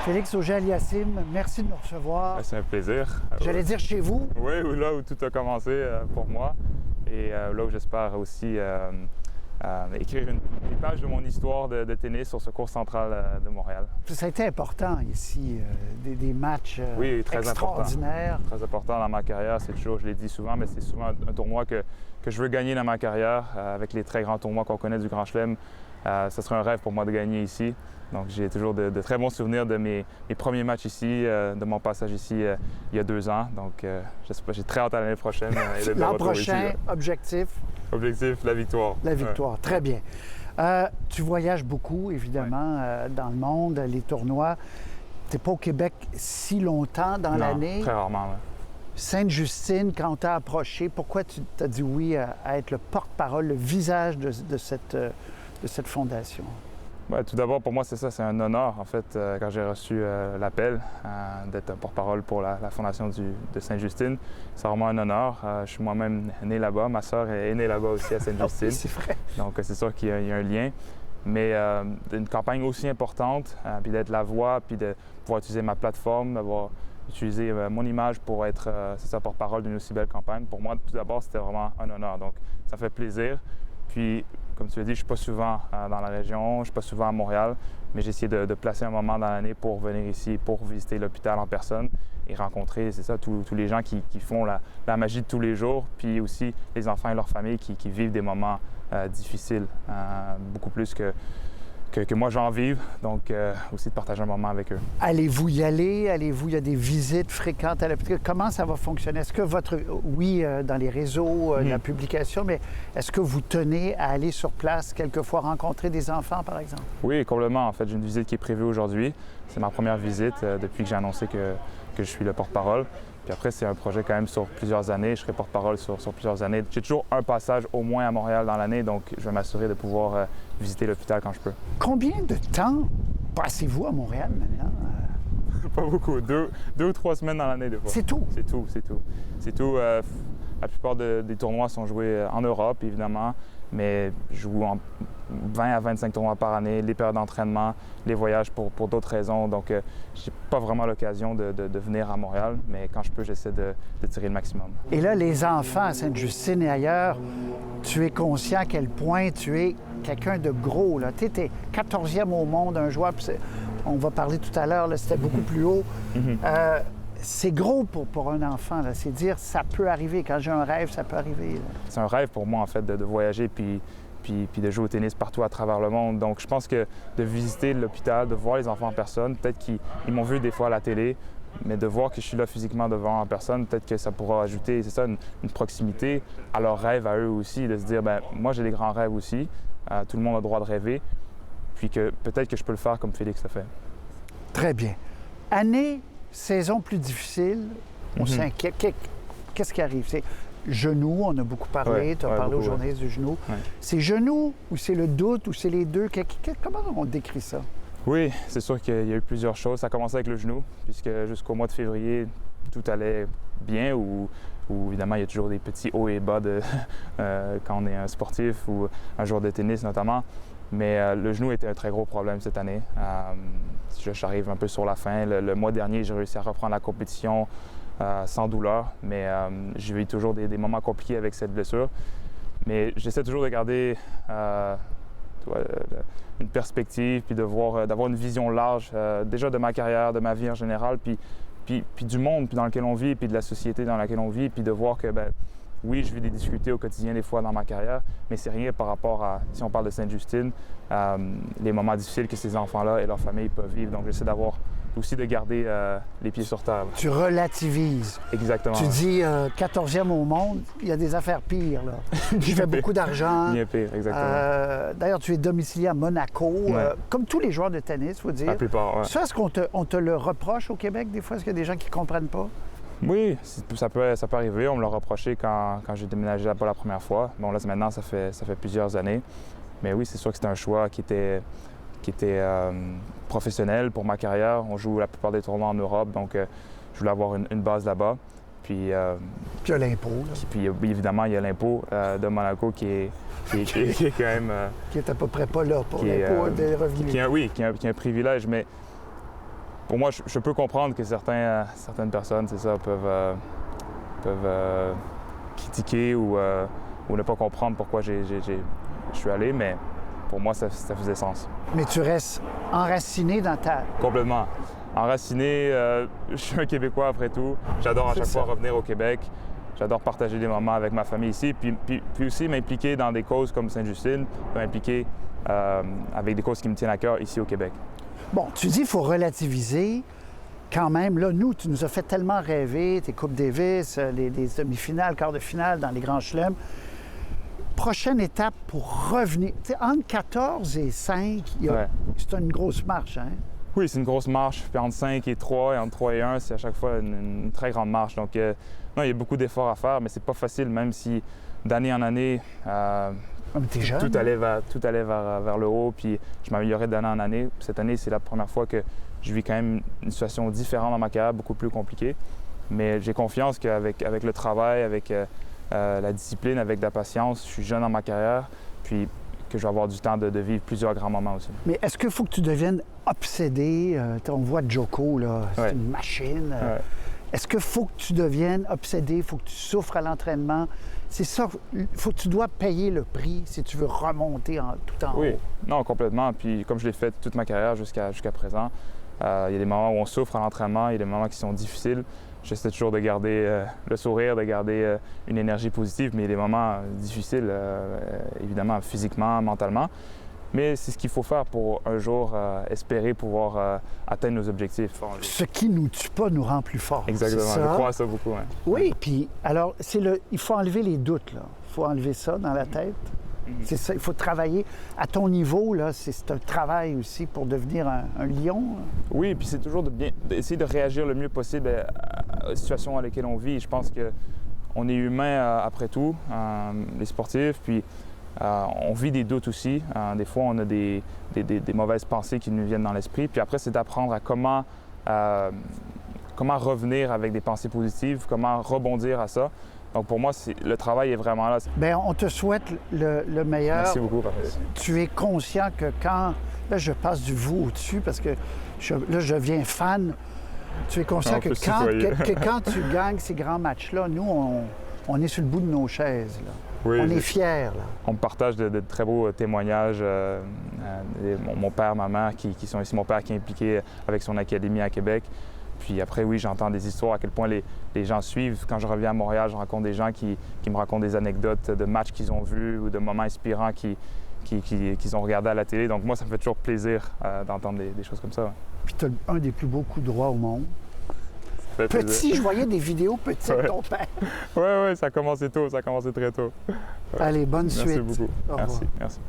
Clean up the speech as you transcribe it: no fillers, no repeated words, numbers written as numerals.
Félix Auger-Aliassime, merci de nous recevoir. C'est un plaisir. J'allais dire chez vous. Oui, là où tout a commencé pour moi et là où j'espère aussi écrire une page de mon histoire de tennis sur ce cours central de Montréal. Ça a été important ici, des matchs oui, très extraordinaires. Important. Très important dans ma carrière, c'est toujours, je l'ai dit souvent, mais c'est souvent un tournoi que je veux gagner dans ma carrière avec les très grands tournois qu'on connaît du Grand Chelem. Ce serait un rêve pour moi de gagner ici. Donc, j'ai toujours de très bons souvenirs de mes premiers matchs ici, de mon passage ici il y a 2 ans. Donc, j'ai très hâte à l'année prochaine. L'an prochain, ici, objectif? Objectif, la victoire. La victoire, ouais. Très bien. Tu voyages beaucoup, évidemment, dans le monde, les tournois. Tu n'es pas au Québec si longtemps dans l'année. Très rarement, oui. Sainte-Justine, quand on t'a approché, pourquoi tu t'as dit oui à être le porte-parole, le visage de cette fondation? Ouais, tout d'abord, pour moi, c'est ça, c'est un honneur, en fait, quand j'ai reçu l'appel d'être un porte-parole pour la fondation de Sainte-Justine. C'est vraiment un honneur. Je suis moi-même né là-bas. Ma sœur est née là-bas aussi, à Sainte-Justine. Oui, c'est vrai. Donc, c'est sûr qu'il y a un lien. Mais d'une campagne aussi importante, puis d'être la voix, puis de pouvoir utiliser ma plateforme, d'avoir utilisé mon image pour être porte-parole d'une aussi belle campagne, pour moi, tout d'abord, c'était vraiment un honneur. Donc, ça fait plaisir. Puis, comme tu l'as dit, je ne suis pas souvent dans la région, je ne suis pas souvent à Montréal, mais j'ai essayé de placer un moment dans l'année pour venir ici, pour visiter l'hôpital en personne et rencontrer, c'est ça, tous les gens qui font la magie de tous les jours, puis aussi les enfants et leurs familles qui vivent des moments difficiles, beaucoup plus que moi j'en vive, donc aussi de partager un moment avec eux. Allez-vous y aller? Il y a des visites fréquentes à l'hôpital? Comment ça va fonctionner? Est-ce que dans les réseaux, la publication, mais est-ce que vous tenez à aller sur place quelquefois rencontrer des enfants, par exemple? Oui, complètement. En fait, j'ai une visite qui est prévue aujourd'hui. C'est ma première visite depuis que j'ai annoncé que je suis le porte-parole. Puis après, c'est un projet quand même sur plusieurs années. Je serai porte-parole sur plusieurs années. J'ai toujours un passage au moins à Montréal dans l'année, donc je vais m'assurer de pouvoir visiter l'hôpital quand je peux. Combien de temps passez-vous à Montréal maintenant? Pas beaucoup. 2 ou 3 semaines dans l'année, des fois. C'est tout? C'est tout. La plupart des tournois sont joués en Europe, évidemment, mais je joue en 20 à 25 tournois par année, les périodes d'entraînement, les voyages pour d'autres raisons. Donc, j'ai pas vraiment l'occasion de venir à Montréal, mais quand je peux, j'essaie de tirer le maximum. Et là, les enfants à Sainte-Justine et ailleurs, tu es conscient à quel point tu es quelqu'un de gros. Tu es 14e au monde, un joueur, on va parler tout à l'heure, c'était beaucoup plus haut. C'est gros pour un enfant, là. C'est dire ça peut arriver. Quand j'ai un rêve, ça peut arriver. Là. C'est un rêve pour moi, en fait, de voyager puis de jouer au tennis partout à travers le monde. Donc, je pense que de visiter l'hôpital, de voir les enfants en personne, peut-être qu'ils m'ont vu des fois à la télé, mais de voir que je suis là physiquement devant en personne, peut-être que ça pourra ajouter, c'est ça, une proximité à leurs rêves à eux aussi, de se dire, bien, moi, j'ai des grands rêves aussi. Tout le monde a le droit de rêver. Puis que peut-être que je peux le faire comme Félix le fait. Très bien. Saison plus difficile, on s'inquiète. Qu'est-ce qui arrive? C'est genou, on a beaucoup parlé, tu as parlé aux journalistes du genou. Ouais. C'est genou ou c'est le doute ou c'est les deux? Comment on décrit ça? Oui, c'est sûr qu'il y a eu plusieurs choses. Ça a commencé avec le genou, puisque jusqu'au mois de février, tout allait bien ou évidemment, il y a toujours des petits hauts et bas quand on est un sportif ou un joueur de tennis notamment. Mais le genou était un très gros problème cette année. J'arrive un peu sur la fin. Le mois dernier, j'ai réussi à reprendre la compétition sans douleur, mais j'ai eu toujours des moments compliqués avec cette blessure. Mais j'essaie toujours de garder une perspective, puis d'avoir une vision large, déjà de ma carrière, de ma vie en général, puis du monde dans lequel on vit, puis de la société dans laquelle on vit, puis de voir que, oui, je vis des difficultés au quotidien des fois dans ma carrière, mais c'est rien par rapport à, si on parle de Sainte-Justine, les moments difficiles que ces enfants-là et leurs familles peuvent vivre. Donc, j'essaie aussi de garder les pieds sur terre. Tu relativises. Exactement. Tu dis 14e au monde, il y a des affaires pires, là. Tu fais beaucoup d'argent. Bien pire, exactement. D'ailleurs, tu es domicilié à Monaco, comme tous les joueurs de tennis, il faut dire. La plupart, oui. Ça, est-ce qu'on te le reproche au Québec, des fois? Est-ce qu'il y a des gens qui ne comprennent pas? Oui, ça peut arriver. On me l'a reproché quand j'ai déménagé là-bas la première fois. Bon, là, maintenant, ça fait plusieurs années. Mais oui, c'est sûr que c'était un choix qui était professionnel pour ma carrière. On joue la plupart des tournois en Europe, donc je voulais avoir une base là-bas. Puis il y a l'impôt. Puis évidemment, il y a l'impôt de Monaco qui est quand même... qui est à peu près pas là pour l'impôt des revenus. Qui est un privilège, mais pour moi, je peux comprendre que certaines personnes, c'est ça, peuvent critiquer ou ne pas comprendre pourquoi je suis allé, mais pour moi, ça faisait sens. Mais tu restes enraciné dans ta... Complètement. Enraciné, je suis un Québécois après tout. J'adore à chaque fois revenir au Québec. J'adore partager des moments avec ma famille ici, puis aussi m'impliquer dans des causes comme Sainte-Justine, m'impliquer avec des causes qui me tiennent à cœur ici au Québec. Bon, tu dis qu'il faut relativiser. Quand même, là, nous, tu nous as fait tellement rêver, tes Coupes Davis, les demi-finales, quarts de finale dans les grands chelems. Prochaine étape pour revenir. Tu sais, entre 14 et 5, c'est une grosse marche, hein? Oui, c'est une grosse marche. Puis entre 5 et 3 et entre 3 et 1, c'est à chaque fois une très grande marche. Donc, non, il y a beaucoup d'efforts à faire, mais c'est pas facile, même si d'année en année, jeune, tout allait vers le haut, puis je m'améliorais d'année en année. Cette année, c'est la première fois que je vis quand même une situation différente dans ma carrière, beaucoup plus compliquée. Mais j'ai confiance qu'avec le travail, avec la discipline, avec de la patience, je suis jeune dans ma carrière, puis que je vais avoir du temps de vivre plusieurs grands moments aussi. Mais est-ce qu'il faut que tu deviennes obsédé? On voit Joko, là, c'est une machine. Est-ce qu'il faut que tu deviennes obsédé? Il faut que tu souffres à l'entraînement? C'est ça, faut que tu dois payer le prix si tu veux remonter tout en haut. Oui, non, complètement. Puis comme je l'ai fait toute ma carrière jusqu'à présent, il y a des moments où on souffre à l'entraînement, il y a des moments qui sont difficiles. J'essaie toujours de garder le sourire, de garder une énergie positive, mais il y a des moments difficiles, évidemment, physiquement, mentalement. Mais c'est ce qu'il faut faire pour un jour espérer pouvoir atteindre nos objectifs. Ce qui nous tue pas nous rend plus forts. Exactement, je crois à ça beaucoup. Ouais. Oui, puis alors, il faut enlever les doutes, là. Il faut enlever ça dans la tête. C'est ça, il faut travailler. À ton niveau, là, c'est un travail aussi pour devenir un lion. Oui, puis c'est toujours d'essayer de réagir le mieux possible aux situations dans lesquelles on vit. Je pense qu'on est humain après tout, les sportifs, puis on vit des doutes aussi. Des fois, on a des mauvaises pensées qui nous viennent dans l'esprit. Puis après, c'est d'apprendre à comment revenir avec des pensées positives, comment rebondir à ça. Donc pour moi, le travail est vraiment là. Bien, on te souhaite le meilleur. Merci beaucoup, Patrice. Tu es conscient que quand... Là, je passe du vous au-dessus parce que je deviens fan. Tu es conscient que quand tu gagnes ces grands matchs-là, nous, on est sur le bout de nos chaises, là. Oui, on est fiers, là. On me partage de très beaux témoignages. Mon père, ma mère qui sont ici. Mon père qui est impliqué avec son académie à Québec. Puis après, oui, j'entends des histoires, à quel point les gens suivent. Quand je reviens à Montréal, je rencontre des gens qui me racontent des anecdotes de matchs qu'ils ont vus ou de moments inspirants qu'ils ont regardés à la télé. Donc moi, ça me fait toujours plaisir d'entendre des choses comme ça. Ouais. Puis tu as un des plus beaux coups droits au monde. Petit, je voyais des vidéos petits de ton père. Oui, ça a commencé tôt, ça a commencé très tôt. Allez, bonne suite. Merci beaucoup. Au revoir. Merci.